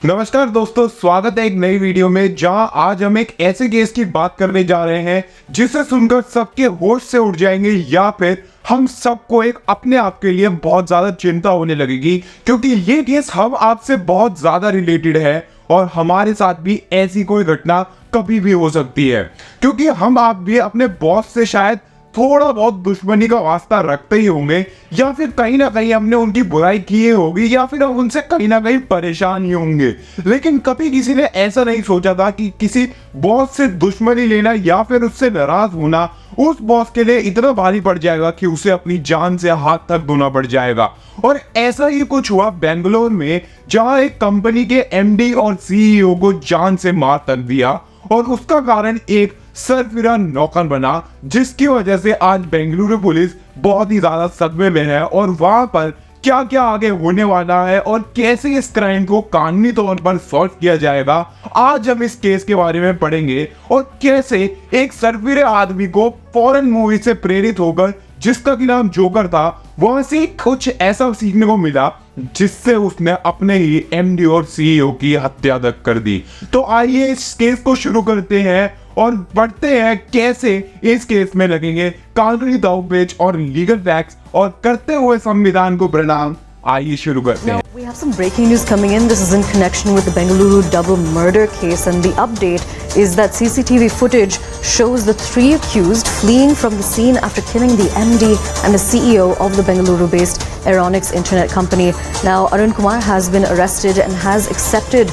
नमस्कार दोस्तों, स्वागत है एक नई वीडियो में जहां आज हम एक ऐसे केस की बात करने जा रहे हैं जिसे सुनकर सबके होश से उड़ जाएंगे या फिर हम सबको एक अपने आप के लिए बहुत ज्यादा चिंता होने लगेगी, क्योंकि ये केस हम आपसे बहुत ज्यादा रिलेटेड है और हमारे साथ भी ऐसी कोई घटना कभी भी हो सकती है। क्योंकि हम आप भी अपने बॉस से शायद थोड़ा बहुत दुश्मनी का वास्ता रखते ही होंगे, या फिर कहीं ना कहीं हमने उनकी बुराई की ही होगी, या फिर हम उनसे कहीं ना कहीं परेशान ही होंगे। लेकिन कभी किसी ने ऐसा नहीं सोचा था कि किसी बॉस से दुश्मनी लेना या फिर उससे नाराज होना उस बॉस के लिए इतना भारी पड़ जाएगा कि उसे अपनी जान से हाथ तक धोना पड़ जाएगा। और ऐसा ही कुछ हुआ बेंगलोर में, जहां एक कंपनी के एमडी और सीईओ को जान से मार तक दिया और उसका कारण एक सरफिरा नौकर बना, जिसकी वजह से आज बेंगलुरु पुलिस बहुत ही ज्यादा सदमे में है। और वहां पर क्या क्या आगे होने वाला है और कैसे इस क्राइम को कानूनी तौर पर सॉल्व किया जाएगा, आज हम इस केस के बारे में पढ़ेंगे। और कैसे एक सरफिरे आदमी को फॉरेन मूवी से प्रेरित होकर, जिसका कि नाम जोकर था, वहां से कुछ ऐसा सीखने को मिला जिससे उसने अपने ही एमडी और सीईओ की हत्या तक कर दी। तो आइए इस केस को शुरू करते हैं और बढ़ते हैं कैसे इस केस में लगेंगे कानूनी दस्तावेज और लीगल फैक्ट्स, और करते हुए संविधान को प्रणाम। आइए शुरू करते हैं। We have some breaking news coming in. This is in connection with the Bengaluru double murder case, and the update is that CCTV footage shows the three accused fleeing from the scene after killing the MD and the CEO of the Bengaluru-based Aeronix internet company. Now, Arun Kumar has been arrested and has accepted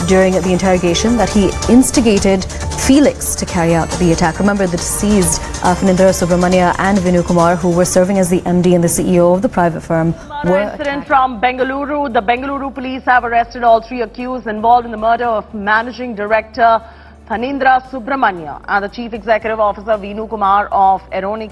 during the interrogation that he instigated Felix to carry out the attack. Remember, the deceased Phanindra Subramania and Vinu Kumar, who were serving as the MD and the CEO of the private firm, were incident from Bengaluru. The Bengaluru police have arrested all three accused involved in the murder of managing director Phanindra Subramania and the chief executive officer Vinu Kumar of Aeronix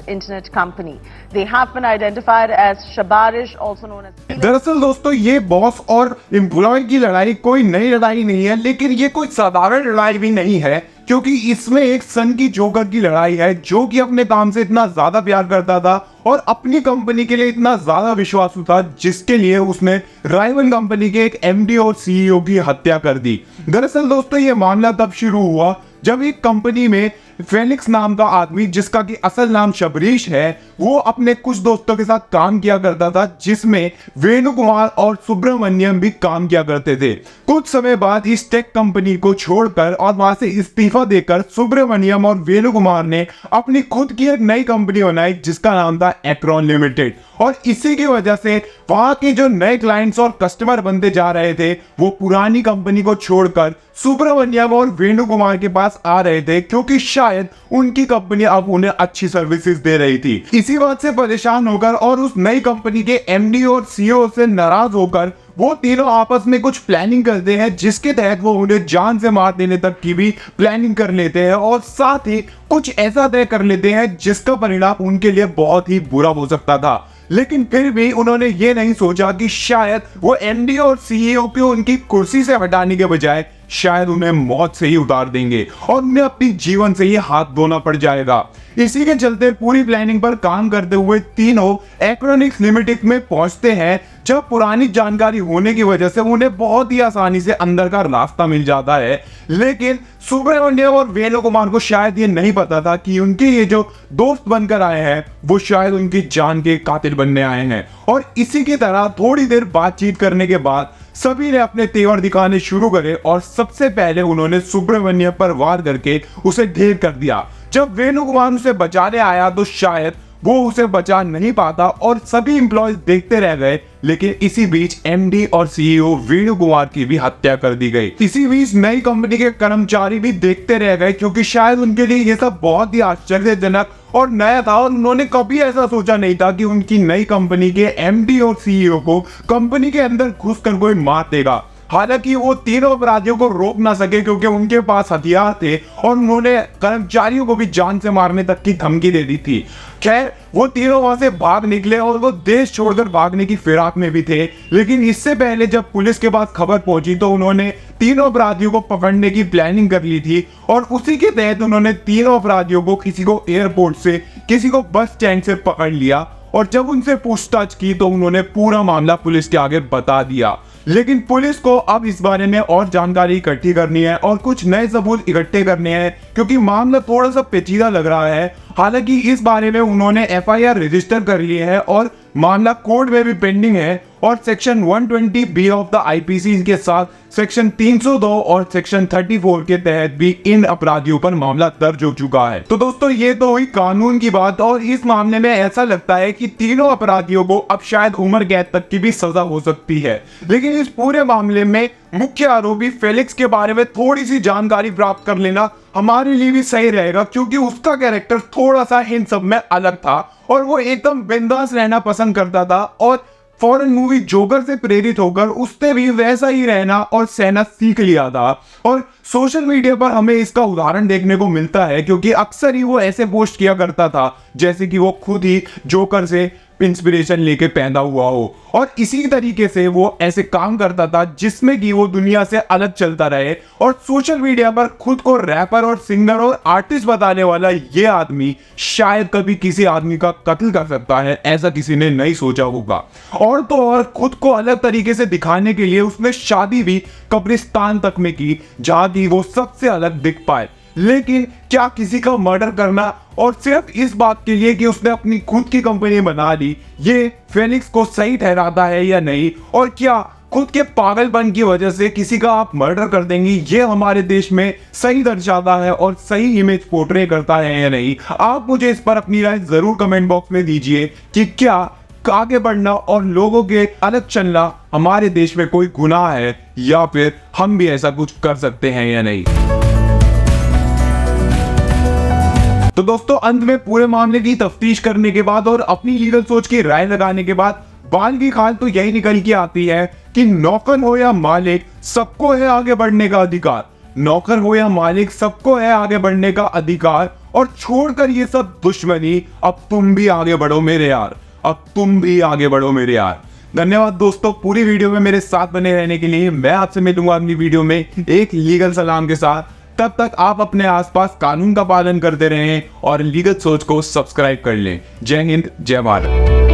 internet company. They have been identified as Shabarish, also known as. दरअसल दोस्तों, ये boss और employ की लड़ाई कोई नई लड़ाई नहीं है, लेकिन ये कोई साधारण लड़ाई भी नहीं है, क्योंकि इसमें एक सन की जोकर की लड़ाई है, जो कि अपने काम से इतना ज्यादा प्यार करता था और अपनी कंपनी के लिए इतना ज्यादा विश्वासु था, जिसके लिए उसने राइवल कंपनी के एक एमडी और सीईओ की हत्या कर दी। दरअसल दोस्तों, ये मामला तब शुरू हुआ जब एक कंपनी में फेलिक्स नाम का आदमी, जिसका कि असल नाम शबरीश है, वो अपने कुछ दोस्तों के साथ काम किया करता था, जिसमें वेणु कुमार और सुब्रमण्यम भी काम किया करते थे। कुछ समय बाद इस टेक कंपनी को छोड़कर और वहां से इस्तीफा देकर सुब्रमण्यम और वेणु कुमार ने अपनी खुद की एक नई कंपनी बनाई, जिसका नाम था एक्रोन लिमिटेड। और इसी की वजह से वहां के जो नए क्लाइंट्स और कस्टमर बनते जा रहे थे, वो पुरानी कंपनी को छोड़कर सुब्रमण्यम और वेणु कुमार के पास आ रहे थे, क्योंकि शायद उनकी कंपनी अब उन्हें अच्छी सर्विसेज दे रही थी। इसी बात से परेशान होकर और उस नई कंपनी के एमडी और सीईओ से नाराज होकर वो तीनों आपस में कुछ प्लानिंग करते हैं, जिसके तहत वो उन्हें जान से मार देने तक की भी प्लानिंग कर लेते हैं, और साथ ही कुछ ऐसा तय कर लेते हैं जिसका परिणाम उनके लिए बहुत ही बुरा हो सकता था। लेकिन फिर भी उन्होंने ये नहीं सोचा कि शायद वो एमडी और सीईओ को उनकी कुर्सी से हटाने के बजाय शायद उन्हें मौत से ही उतार देंगे और उन्हें अपनी जीवन से ही हाथ धोना पड़ जाएगा। इसी के चलते पूरी प्लानिंग पर काम करते हुए तीनों एक्रोनिक्स लिमिटेड में पहुंचते हैं, जब पुरानी जानकारी होने की वजह से उन्हें बहुत ही आसानी से अंदर का रास्ता मिल जाता है। लेकिन सुब्रमण्यम और वेणु कुमार को शायद ये नहीं पता था कि उनके ये जो दोस्त बनकर आए हैं, वो शायद उनकी जान के कातिल बनने आए हैं। और इसी की तरह थोड़ी देर बातचीत करने के बाद सभी ने अपने तेवर दिखाने शुरू करे, और सबसे पहले उन्होंने सुब्रमण्यम पर वार करके उसे ढेर कर दिया। जब वेणु कुमार उसे बचाने आया तो शायद वो उसे बचा नहीं पाता और सभी एम्प्लॉयज देखते रह गए। लेकिन इसी बीच एमडी और सीईओ वेणु कुमार की भी हत्या कर दी गई। इसी बीच नई कंपनी के कर्मचारी भी देखते रह गए, क्योंकि शायद उनके लिए ये सब बहुत ही आश्चर्यजनक और नया था, और उन्होंने कभी ऐसा सोचा नहीं था कि उनकी नई कंपनी के एमडी और सीईओ को कंपनी के अंदर घुसकर कोई मार देगा। हालांकि वो तीनों अपराधियों को रोक ना सके, क्योंकि उनके पास हथियार थे और उन्होंने कर्मचारियों को भी जान से मारने तक की धमकी दे दी थी। खैर, वो तीनों वहां से भाग निकले और वो देश छोड़कर भागने की फिराक में भी थे। लेकिन इससे पहले जब पुलिस के पास खबर पहुंची तो उन्होंने तीनों अपराधियों को पकड़ने की प्लानिंग कर ली थी, और उसी के तहत उन्होंने तीनों अपराधियों को, किसी को एयरपोर्ट से, किसी को बस स्टैंड से पकड़ लिया और जब उनसे पूछताछ की तो उन्होंने पूरा मामला पुलिस के आगे बता दिया। लेकिन पुलिस को अब इस बारे में और जानकारी इकट्ठी करनी है और कुछ नए सबूत इकट्ठे करने हैं, क्योंकि मामला थोड़ा सा पेचीदा लग रहा है। हालांकि इस बारे में उन्होंने एफआईआर रजिस्टर कर ली है और मामला कोर्ट में भी पेंडिंग है और सेक्शन 120 ऑफ द आईपीसी के साथ सेक्शन 302 और सेक्शन 34 के तहत भी इन अपराधियों पर मामला दर्ज हो चुका है। तो दोस्तों ये तो हुई कानून की बात, और इस मामले में ऐसा लगता है कि तीनों अपराधियों को अब शायद उम्र कैद तक की भी सजा हो सकती है। लेकिन इस पूरे मामले में मुख्य आरोपी फेलिक्स के बारे में थोड़ी सी जानकारी प्राप्त कर लेना हमारे लिए भी सही रहेगा, क्योंकि उसका कैरेक्टर थोड़ा सा इन सब में अलग था और वो एकदम बिंदास रहना पसंद करता था और फॉरेन मूवी जोकर से प्रेरित होकर उसने भी वैसा ही रहना और सहना सीख लिया था। और सोशल मीडिया पर हमें इसका उदाहरण देखने को मिलता है, क्योंकि अक्सर ही वो ऐसे पोस्ट किया करता था जैसे कि वो खुद ही जोकर से इंस्पिरेशन लेके पैदा हुआ हो, और इसी तरीके से वो ऐसे काम करता था जिसमें कि वो दुनिया से अलग चलता रहे। और सोशल मीडिया पर खुद को रैपर और सिंगर और आर्टिस्ट बताने वाला ये आदमी शायद कभी किसी आदमी का कत्ल कर सकता है, ऐसा किसी ने नहीं सोचा होगा। और तो और खुद को अलग तरीके से दिखाने के लिए उसने शादी भी कब्रिस्तान तक में की, जहां की वो सबसे अलग दिख पाए। लेकिन क्या किसी का मर्डर करना और सिर्फ इस बात के लिए कि उसने अपनी खुद की कंपनी बना ली, ये फेलिक्स को सही ठहराता है या नहीं? और क्या खुद के पागलपन की वजह से किसी का आप मर्डर कर देंगे, ये हमारे देश में सही दर्शाता है और सही इमेज पोर्ट्रे करता है या नहीं? आप मुझे इस पर अपनी राय जरूर कमेंट बॉक्स में दीजिए कि क्या आगे बढ़ना और लोगों के अलग चलना हमारे देश में कोई गुनाह है, या फिर हम भी ऐसा कुछ कर सकते हैं या नहीं। तो दोस्तों अंत में पूरे मामले की तफ्तीश करने के बाद और अपनी लीगल सोच की राय लगाने के बाद बाल की खाल तो यही निकल के आती है कि नौकर हो या मालिक, सबको है आगे बढ़ने का अधिकार। नौकर हो या मालिक, सबको है आगे बढ़ने का अधिकार। और छोड़कर ये सब दुश्मनी, अब तुम भी आगे बढ़ो मेरे यार, अब तुम भी आगे बढ़ो मेरे यार। धन्यवाद दोस्तों पूरी वीडियो में मेरे साथ बने रहने के लिए। मैं आपसे मिलूंगा अगली वीडियो में एक लीगल सलाम के साथ। तब तक आप अपने आसपास कानून का पालन करते रहें और लीगल सोच को सब्सक्राइब कर लें। जय हिंद, जय भारत।